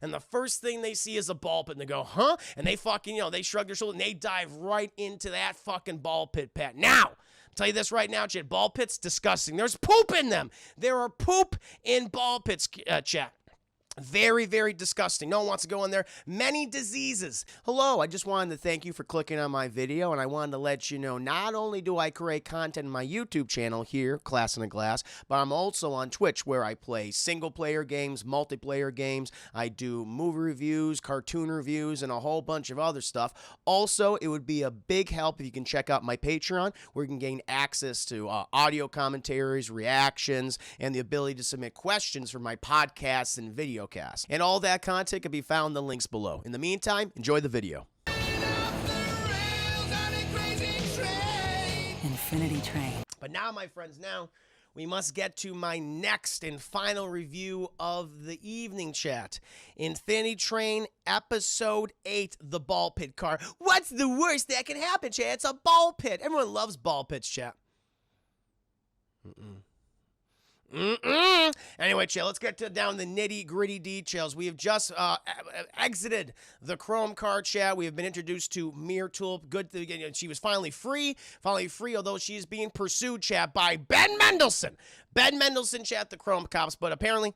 and the first thing they see is a ball pit, and they go, huh? And they fucking, they shrug their shoulder, and they dive right into that fucking ball pit, Pat. Now, I'll tell you this right now, chat. Ball pits, disgusting. There's poop in them. There are poop in ball pits, chat. Very, very disgusting. No one wants to go in there. Many diseases. Hello, I just wanted to thank you for clicking on my video, and I wanted to let you know not only do I create content on my YouTube channel here, Class in a Glass, but I'm also on Twitch where I play single-player games, multiplayer games. I do movie reviews, cartoon reviews, and a whole bunch of other stuff. Also, it would be a big help if you can check out my Patreon where you can gain access to audio commentaries, reactions, and the ability to submit questions for my podcasts and video cast. And all that content can be found in the links below. In the meantime, enjoy the video. Infinity Train. But now, my friends, we must get to my next and final review of the evening, chat. Infinity Train Episode 8, The Ball Pit Car. What's the worst that can happen, chat? It's a ball pit. Everyone loves ball pits, chat. Anyway, chat, let's get down the nitty-gritty details. We have just exited the Chrome card, chat. We have been introduced to Mir Tulip. Good thing she was finally free, although she is being pursued, chat, by Ben Mendelsohn. Ben Mendelsohn, chat, the Chrome cops, but apparently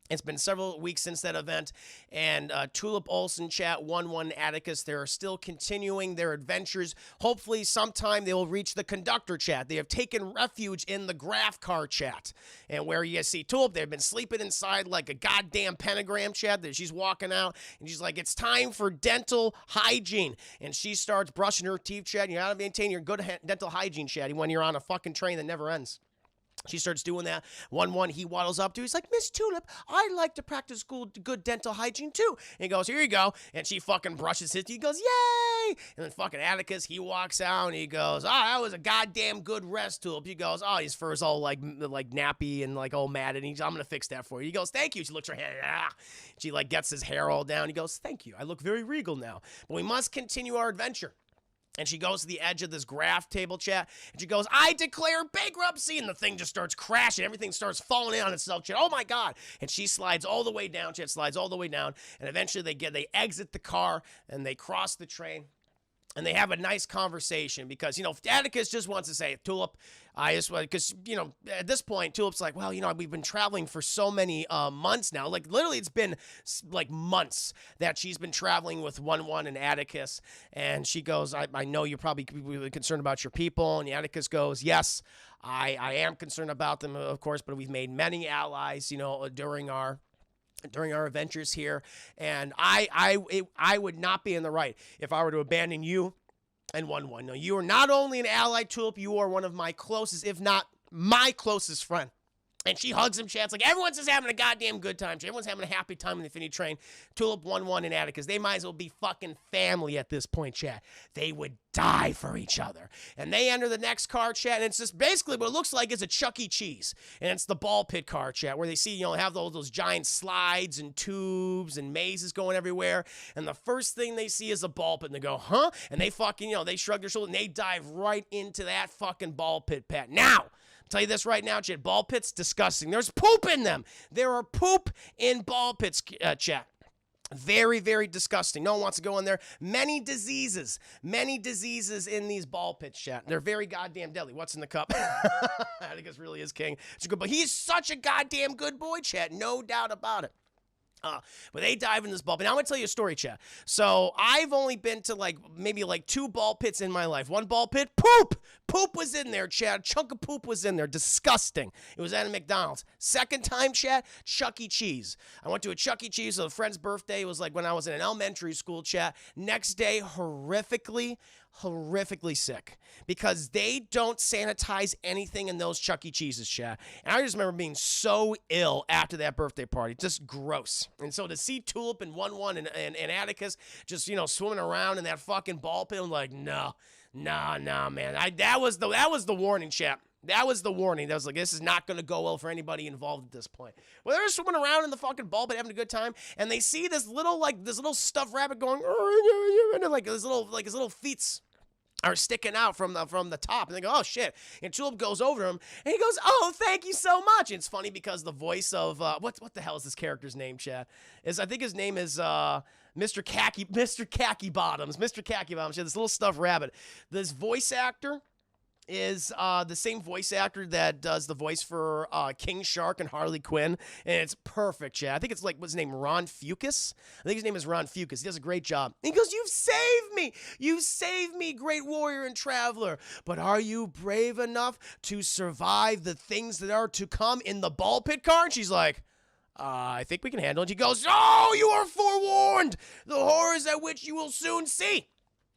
it's been several weeks since that event, and Tulip Olsen, chat, 1-1 Atticus, they are still continuing their adventures. Hopefully sometime they will reach the conductor, chat. They have taken refuge in the graph car, chat. And where you see Tulip, they've been sleeping inside like a goddamn pentagram, chat. That she's walking out, and she's like, it's time for dental hygiene. And she starts brushing her teeth, chat. You gotta maintain your good dental hygiene, chat, when you're on a fucking train that never ends. She starts doing that. 1-1, he waddles up to her. He's like, Miss Tulip, I'd like to practice good dental hygiene too. And he goes, here you go. And she fucking brushes his teeth. He goes, yay! And then fucking Atticus, he walks out and he goes, oh, that was a goddamn good rest, Tulip. He goes, oh, his fur's all like nappy and like all matted. And I'm going to fix that for you. He goes, thank you. She looks her hair. She like gets his hair all down. He goes, thank you. I look very regal now. But we must continue our adventure. And she goes to the edge of this graph table, chat, and she goes, I declare bankruptcy, and the thing just starts crashing. Everything starts falling in on itself, chat. Oh, my God. And she slides all the way down, chat, slides all the way down, and eventually they exit the car, and they cross the train. And they have a nice conversation because, Atticus just wants to say, Tulip, I just want, because, at this point, Tulip's like, well, we've been traveling for so many months now. Like, literally, it's been, like, months that she's been traveling with 1-1 and Atticus. And she goes, I know you're probably really concerned about your people. And Atticus goes, yes, I am concerned about them, of course, but we've made many allies, during our adventures here, and I would not be in the right if I were to abandon you and 1-1. No, you are not only an ally, Tulip, you are one of my closest, if not my closest friend. And she hugs him, chat. It's like everyone's just having a goddamn good time. Everyone's having a happy time in the Infinity Train. Tulip, 1-1, and Atticus. They might as well be fucking family at this point, chat. They would die for each other. And they enter the next car, chat, and it's just basically what it looks like is a Chuck E. Cheese. And it's the ball pit car, chat, where they see, have those giant slides and tubes and mazes going everywhere. And the first thing they see is a ball pit, and they go, huh? And they fucking, they shrug their shoulders, and they dive right into that fucking ball pit, Pat. Now, tell you this right now, chat. Ball pits, disgusting. There's poop in them. There are poop in ball pits, chat. Very, very disgusting. No one wants to go in there. Many diseases in these ball pits, chat. They're very goddamn deadly. What's in the cup? Atticus really is king. It's a good boy. He's such a goddamn good boy, chat. No doubt about it. But they dive in this ball pit. Now I'm going to tell you a story, chat. So I've only been to maybe 2 ball pits in my life. One ball pit, poop! Poop was in there, chat. A chunk of poop was in there. Disgusting. It was at a McDonald's. Second time, chat, Chuck E. Cheese. I went to a Chuck E. Cheese. So a friend's birthday was when I was in an elementary school, chat. Next day, horrifically sick because they don't sanitize anything in those Chuck E. Cheeses, chat. And I just remember being so ill after that birthday party. Just gross. And so to see Tulip and 1-1 and Atticus just, swimming around in that fucking ball pit, I'm like, no, man. That was the warning, chat. That was the warning. That was like, this is not going to go well for anybody involved at this point. Well, they're swimming around in the fucking ball pit having a good time, and they see this little stuffed rabbit going, and like his little feet's are sticking out from the top, and they go, oh shit. And Tulip goes over to him, and he goes, oh, thank you so much. And it's funny because the voice of what the hell is this character's name, Chad? I think his name is Mr. Khaki Bottoms. Mr. Khaki Bottoms. Yeah, this little stuffed rabbit. This voice actor is the same voice actor that does the voice for King Shark and Harley Quinn, and it's perfect, Chad. I think it's like, what's his name, Ron Fucus? I think his name is Ron Fucus. He does a great job. And he goes, you've saved me, great warrior and traveler, but are you brave enough to survive the things that are to come in the ball pit car? And she's like, I think we can handle it. He goes, oh, you are forewarned, the horrors at which you will soon see.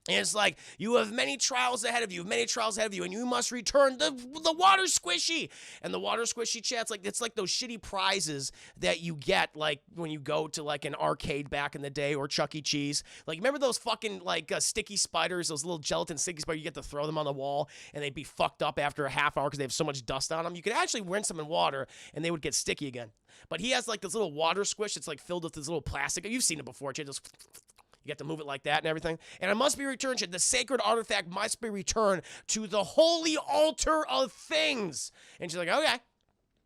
And it's like, you have many trials ahead of you, and you must return the water squishy. And the water squishy, chat, it's like those shitty prizes that you get, like, when you go to, like, an arcade back in the day, or Chuck E. Cheese. Like, remember those fucking, like, sticky spiders, those little gelatin sticky spiders, you get to throw them on the wall, and they'd be fucked up after a half hour because they have so much dust on them. You could actually rinse them in water, and they would get sticky again. But he has, like, this little water squish. It's, like, filled with this little plastic. You've seen it before, chat, just... You get to move it like that and everything. And it must be returned. The sacred artifact must be returned to the holy altar of things. And she's like, okay.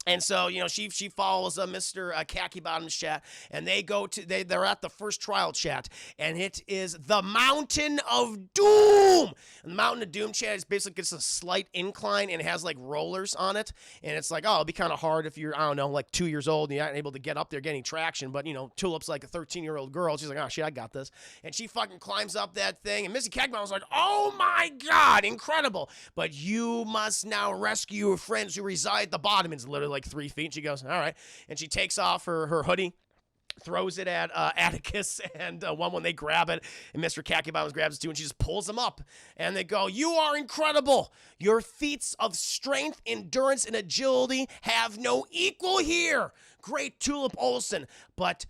And so, you know, she follows Mr. Khaki Bottoms, chat, and they're at the first trial, chat, and it is the Mountain of Doom. And the Mountain of Doom, chat, is basically just a slight incline, and it has like rollers on it, and it's like, oh, it'll be kind of hard if you're, I don't know, like 2 years old and you're not able to get up there getting traction. But, you know, Tulip's like a 13-year-old girl. She's like, oh shit, I got this. And she fucking climbs up that thing, and Mr. Khaki Bottoms was like, oh my god, incredible. But you must now rescue your friends who reside at the bottom. It's literally like 3 feet. She goes, all right. And she takes off her hoodie, throws it at Atticus and one when they grab it, and Mr. Khaki Bottoms grabs it too, and she just pulls him up. And they go, you are incredible. Your feats of strength, endurance, and agility have no equal here, great Tulip Olsen. But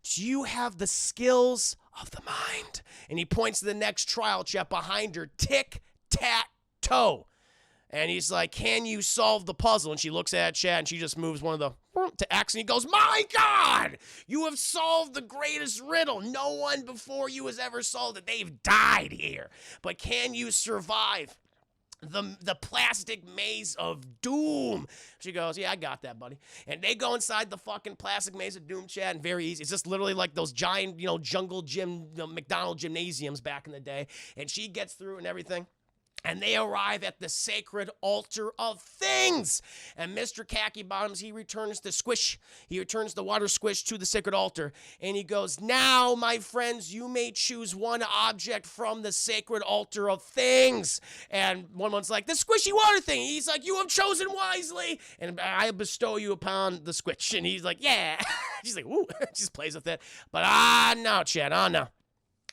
do you have the skills of the mind? And he points to the next trial chat behind her, tic-tac-toe. And he's like, can you solve the puzzle? And she looks at Chad, and she just moves one of the to X, and he goes, my God, you have solved the greatest riddle. No one before you has ever solved it. They've died here. But can you survive the plastic maze of doom? She goes, yeah, I got that, buddy. And they go inside the fucking plastic maze of doom, Chad, and very easy. It's just literally like those giant, you know, jungle gym, McDonald's gymnasiums back in the day. And she gets through and everything. And they arrive at the sacred altar of things. And Mr. Khaki Bottoms, he returns the squish. He returns the water squish to the sacred altar. And he goes, now, my friends, you may choose one object from the sacred altar of things. And one's like, the squishy water thing. He's like, you have chosen wisely. And I bestow you upon the squish. And he's like, yeah. She's like, ooh. Just plays with it. But no, Chad, no.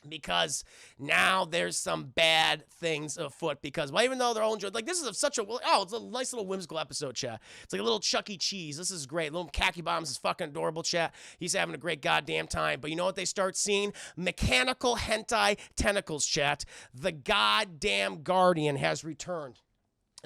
Because now there's some bad things afoot. Because, well, even though they're all enjoyed, like, this is it's a nice little whimsical episode, chat. It's like a little Chuck E. Cheese. This is great. Little Khaki Bottoms is fucking adorable, chat. He's having a great goddamn time. But you know what they start seeing? Mechanical hentai tentacles, chat. The goddamn Guardian has returned.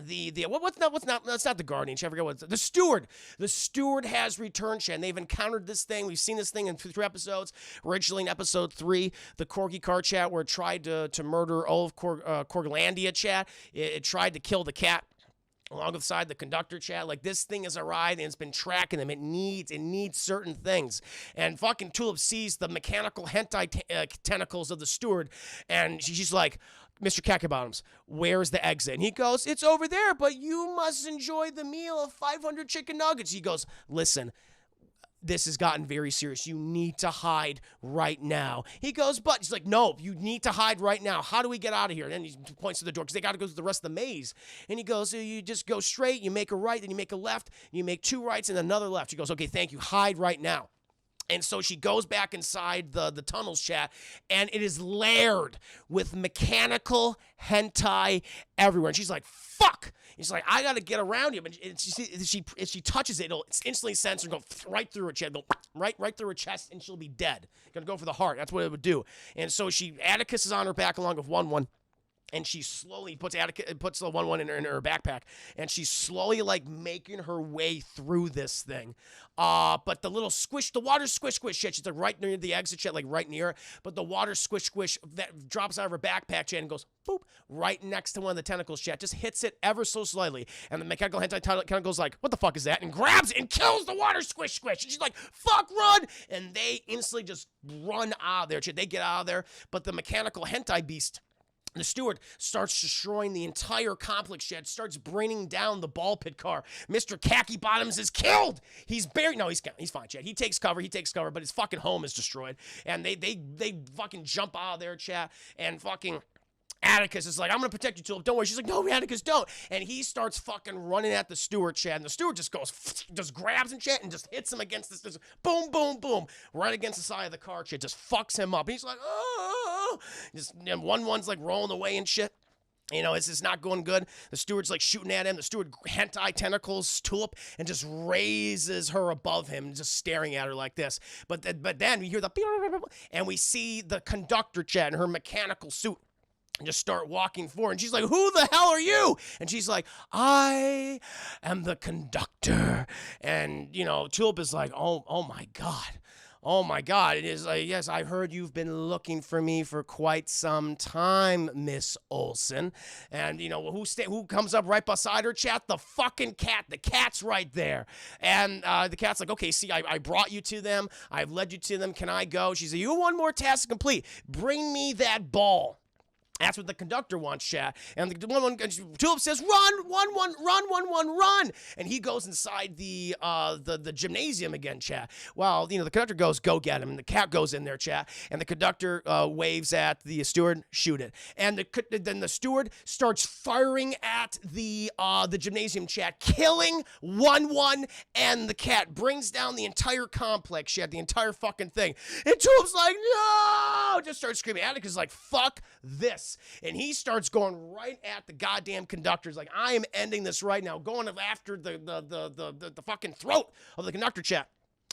It's not the Guardian. I forget what it's the Steward. The Steward has returned, and they've encountered this thing. We've seen this thing in 3 episodes. Originally in episode 3, the Corgi car chat, where it tried to murder all of Corglandia, chat. It tried to kill the cat alongside the conductor, chat. Like, this thing has arrived and it's been tracking them. It needs certain things. And fucking Tulip sees the mechanical hentai tentacles of the Steward, and she's like, Mr. Khaki Bottoms, where's the exit? And he goes, it's over there, but you must enjoy the meal of 500 chicken nuggets. He goes, listen, this has gotten very serious. You need to hide right now. He goes, but he's like, no, you need to hide right now. How do we get out of here? And then he points to the door because they got to go through the rest of the maze. And he goes, you just go straight, you make a right, then you make a left, you make 2 rights and another left. She goes, okay, thank you. Hide right now. And so she goes back inside the tunnels, chat, and it is layered with mechanical hentai everywhere. And she's like, fuck. And she's like, I got to get around him. And if she touches it, it'll instantly sense and go right through her chest, go right through her chest, and she'll be dead. Gonna go for the heart. That's what it would do. And so Atticus is on her back along with one. And she slowly puts the 1-1 in her backpack, and she's slowly like making her way through this thing. But the little squish, the water squish shit, she's like right near the exit shit, like right near it. But the water squish that drops out of her backpack, chat, and goes boop right next to one of the tentacles, chat. Just hits it ever so slightly, and the mechanical hentai tentacle's like, "What the fuck is that?" And grabs it and kills the water squish. And she's like, "Fuck, run!" And they instantly just run out of there, chat. They get out of there, but the mechanical hentai beast, the steward, starts destroying the entire complex shed, starts bringing down the ball pit car. Mr. Khaki Bottoms is killed. He's buried. No, he's fine, chat. He takes cover, but his fucking home is destroyed. And they fucking jump out of there, chat, and fucking Atticus is like, "I'm gonna protect you, Tulip. Don't worry." She's like, "No, Atticus, don't." And he starts fucking running at the steward, chat. And the steward just goes, just grabs him, chat, and just hits him against this boom, boom, boom, right against the side of the car, chat. Just fucks him up. And he's like, "Oh!" Just, and 1-1's like rolling away and shit. You know, it's just not going good. The steward's like shooting at him. The steward hentai tentacles Tulip and just raises her above him, just staring at her like this. But then we hear the and we see the conductor, chat, in her mechanical suit, and just start walking forward. And she's like, "Who the hell are you?" And she's like, "I am the conductor." And, you know, Tulip is like, oh my God. "Oh my God." It is like, "Yes, I heard you've been looking for me for quite some time, Miss Olsen." And, you know, who comes up right beside her, chat? The fucking cat. The cat's right there. And the cat's like, "Okay, see, I brought you to them. I've led you to them. Can I go?" She's like, "You have one more task to complete. Bring me that ball." That's what the conductor wants, chat. And the Tulip says, "Run, 1-1, run, 1-1, run!" And he goes inside the gymnasium again, chat. Well, you know, the conductor goes, "Go get him." And the cat goes in there, chat. And the conductor waves at the steward, "Shoot it." And then the steward starts firing at the gymnasium, chat, killing 1-1, and the cat brings down the entire complex, chat, the entire fucking thing. And Tulip's like, "No!" Just starts screaming. Atticus is like, "Fuck this." And he starts going right at the goddamn conductors, like, "I am ending this right now," going after the fucking throat of the conductor, chat.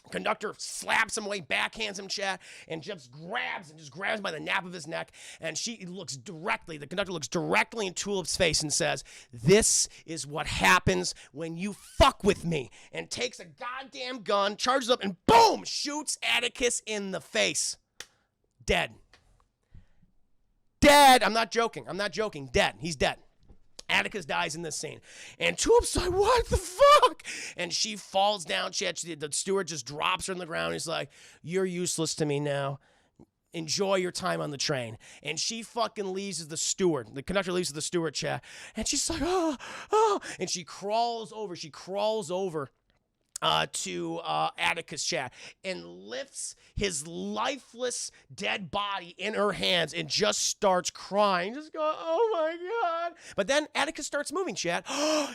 Conductor slaps him away, backhands him, chat, and just grabs by the nape of his neck. And the conductor looks directly in Tulip's face and says, "This is what happens when you fuck with me," and takes a goddamn gun, charges up, and boom, shoots Atticus in the face. Dead. Dead. I'm not joking. Dead. He's dead. Atticus dies in this scene. And Tulip's like, "What the fuck?" And she falls down. The steward just drops her on the ground. He's like, "You're useless to me now. Enjoy your time on the train." And she fucking leaves as the steward. The conductor leaves as the steward, chat. And she's like, oh. And she crawls over to Atticus, chat, and lifts his lifeless dead body in her hands and just starts crying, just going, "Oh my God." But then Atticus starts moving, chat.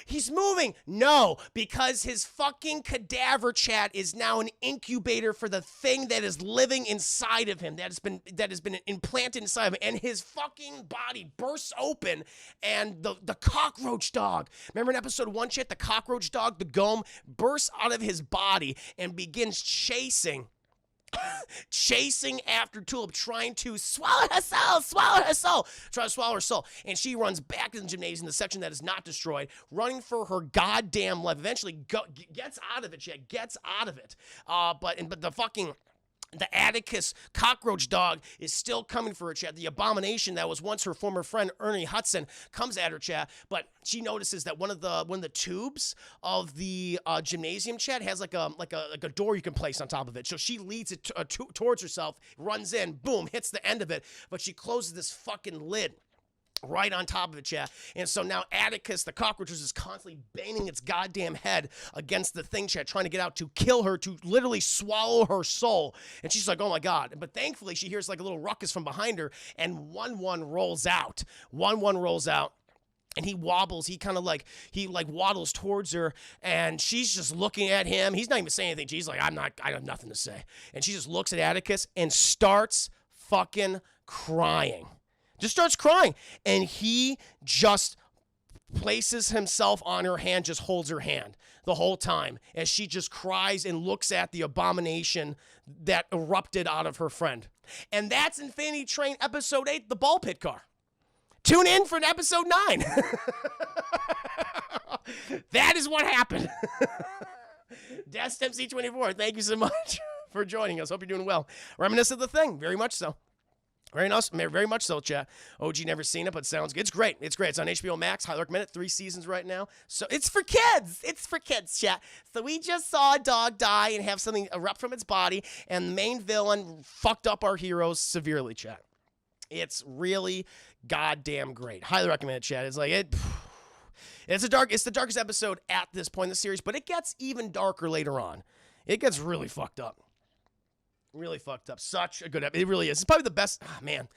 He's moving. No, because his fucking cadaver, chat, is now an incubator for the thing that is living inside of him, that has been implanted inside of him, and his fucking body bursts open, and the cockroach dog, remember in episode 1, chat, the cockroach dog, the Gome, bursts out of his body and begins chasing after Tulip, trying to swallow her soul, trying to swallow her soul. And she runs back to the gymnasium, the section that is not destroyed, running for her goddamn life. Eventually gets out of it, chat, but the Atticus cockroach dog is still coming for her, chat. The abomination that was once her former friend Ernie Hudson comes at her, chat. But she notices that one of the tubes of the gymnasium, chat, has like a door you can place on top of it. So she leads it towards herself, runs in, boom, hits the end of it. But she closes this fucking lid right on top of it, chat. And so now Atticus, the cockroach, is constantly banging its goddamn head against the thing, chat, trying to get out to kill her, to literally swallow her soul. And she's like, "Oh my God." But thankfully, she hears like a little ruckus from behind her, and 1-1 rolls out. 1-1 rolls out. And he wobbles, he waddles towards her, and she's just looking at him. He's not even saying anything. She's like, I have nothing to say. And she just looks at Atticus and starts fucking crying. Just starts crying. And he just places himself on her hand, just holds her hand the whole time as she just cries and looks at the abomination that erupted out of her friend. And that's Infinity Train episode 8, The Ball Pit Car. tune in for episode 9. That is what happened. Dest MC24, thank you so much for joining us. Hope you're doing well. Reminiscent of the Thing, very much so. Very nice, very much so, chat. OG never seen it, but sounds good. It's great. It's great. It's on HBO Max. Highly recommend it. 3 seasons right now. So it's for kids. It's for kids, chat. So we just saw a dog die and have something erupt from its body, and the main villain fucked up our heroes severely, chat. It's really goddamn great. Highly recommend it, chat. It's like it. It's the darkest episode at this point in the series, but it gets even darker later on. It gets really fucked up. Really fucked up. Such a good episode. It really is. It's probably the best. Oh, man.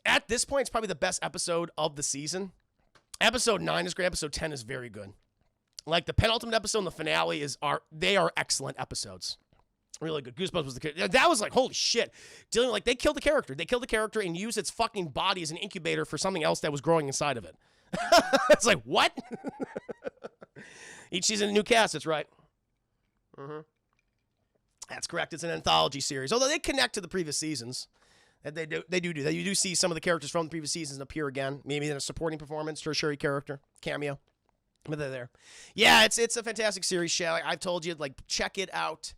At this point, it's probably the best episode of the season. Episode 9 is great. Episode 10 is very good. Like the penultimate episode and the finale they are excellent episodes. Really good. Goosebumps was the character. That was like, holy shit. Dealing like they killed the character. They killed the character and used its fucking body as an incubator for something else that was growing inside of it. It's like, what? Each season a new cast, that's right. That's correct. It's an anthology series. Although they connect to the previous seasons. They do that. You do see some of the characters from the previous seasons appear again. Maybe in a supporting performance, tertiary character, cameo. But they're there. Yeah, it's a fantastic series, Shay. I've told you, like, check it out.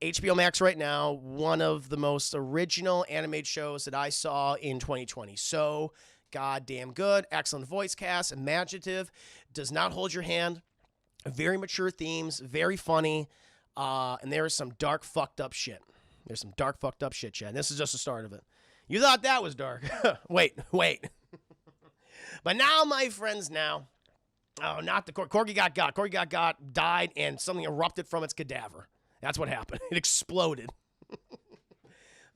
HBO Max right now, one of the most original animated shows that I saw in 2020. So goddamn good. Excellent voice cast, imaginative, does not hold your hand. Very mature themes, very funny. And there is some dark, fucked up shit. There's some dark, fucked up shit, Chad. This is just the start of it. You thought that was dark. Wait. But now, my friends, oh, not the Corgi got. Corgi got, died, and something erupted from its cadaver. That's what happened. It exploded.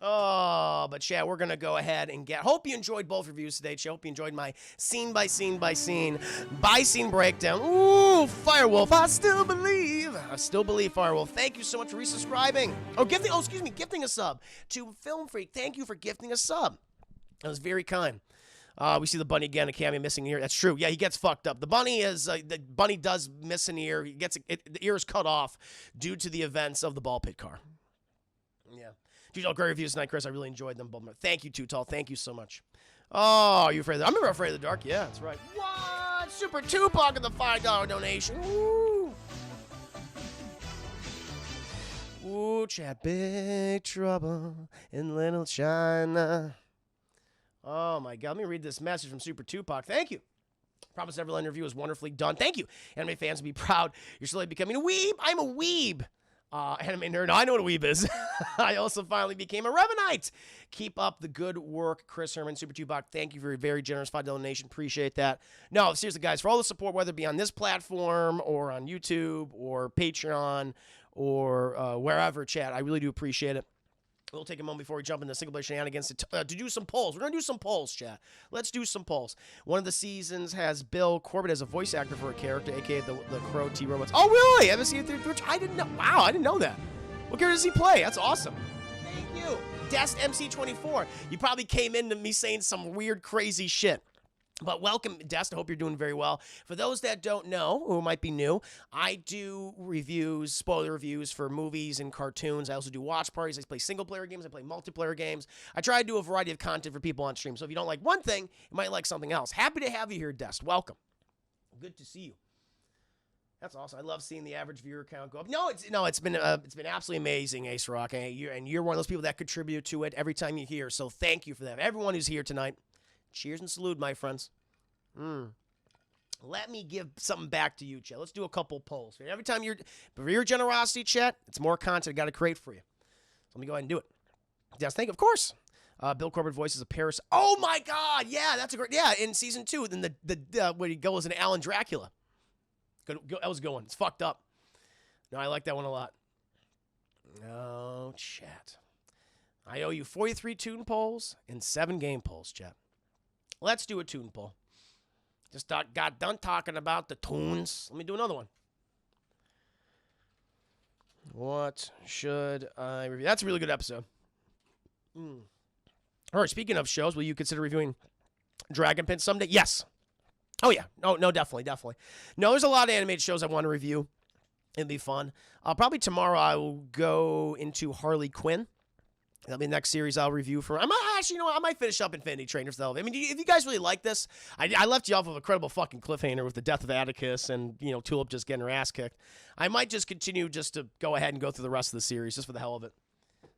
Oh, but Chad, we're going to go ahead and hope you enjoyed both reviews today, Chad. Hope you enjoyed my scene by scene breakdown. Ooh, Firewolf, I still believe, Firewolf. Thank you so much for resubscribing. Gifting a sub to Film Freak. Thank you for gifting a sub. That was very kind. We see the bunny again, a cameo missing ear. That's true. Yeah, he gets fucked up. The bunny does miss an ear. The ear is cut off due to the events of the ball pit car. Yeah. Great reviews tonight, Chris. I really enjoyed them both. Thank you, Too Tall. Thank you so much. Oh, you afraid of the... I remember Afraid of the Dark. Yeah, that's right. What? Super Tupac of the $5 donation. Woo. Ooh, Chad. Big trouble in Little China. Oh, my God. Let me read this message from Super Tupac. Thank you. Promise Neverland review was wonderfully done. Thank you. Anime fans will be proud. You're slowly becoming a weeb. I'm a weeb. Anime nerd. I know what a weeb is. I also finally became a Revenite. Keep up the good work, Chris Herman, Super Tupac. Thank you for your very generous $5 donation. Appreciate that. No, seriously, guys, for all the support, whether it be on this platform or on YouTube or Patreon or wherever, chat, I really do appreciate it. We'll take a moment before we jump into single player shenanigans to do some polls. We're going to do some polls, chat. Let's do some polls. One of the seasons has Bill Corbett as a voice actor for a character, a.k.a. the Crow T-Robots. Oh, really? Haven't seen it through Twitch? I didn't know. Wow, I didn't know that. What character does he play? That's awesome. Thank you. Dest MC24. You probably came into me saying some weird, crazy shit. But welcome, Dest. I hope you're doing very well. For those that don't know, who might be new, I do reviews, spoiler reviews for movies and cartoons. I also do watch parties. I play single-player games. I play multiplayer games. I try to do a variety of content for people on stream. So if you don't like one thing, you might like something else. Happy to have you here, Dest. Welcome. Good to see you. That's awesome. I love seeing the average viewer count go up. It's been absolutely amazing, Ace Rock, and you're one of those people that contribute to it every time you're here. So thank you for that. Everyone who's here tonight. Cheers and salute, my friends. Let me give something back to you, Chet. Let's do a couple polls. Every time for your generosity, Chet, it's more content I got to create for you. So let me go ahead and do it. Yes, thank you. Of course. Bill Corbett voices a Paris. Oh my God! Yeah, that's a great. Yeah, in season 2, then when he goes into Alan Dracula. That was a good one. It's fucked up. No, I like that one a lot. Oh, chat. I owe you 43 tune polls and 7 game polls, chat. Let's do a tune poll. Just got done talking about the tunes. Let me do another one. What should I review? That's a really good episode. All right, speaking of shows, will you consider reviewing Dragon Pin someday? Yes. Oh, yeah. No, definitely. No, there's a lot of animated shows I want to review. It'd be fun. Probably tomorrow I will go into Harley Quinn. That'll be the next series I'll review for. I might actually, I might finish up Infinity Train if I mean, if you guys really like this, I left you off of a credible fucking cliffhanger with the death of Atticus and Tulip just getting her ass kicked. I might just continue just to go ahead and go through the rest of the series just for the hell of it.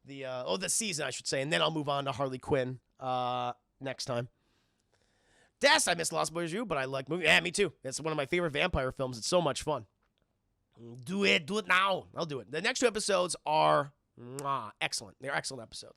The season I should say, and then I'll move on to Harley Quinn next time. Des, I miss Lost Boys U, but I like movie. Yeah, me too. It's one of my favorite vampire films. It's so much fun. Do it now. I'll do it. The next 2 episodes are excellent. They're excellent episodes.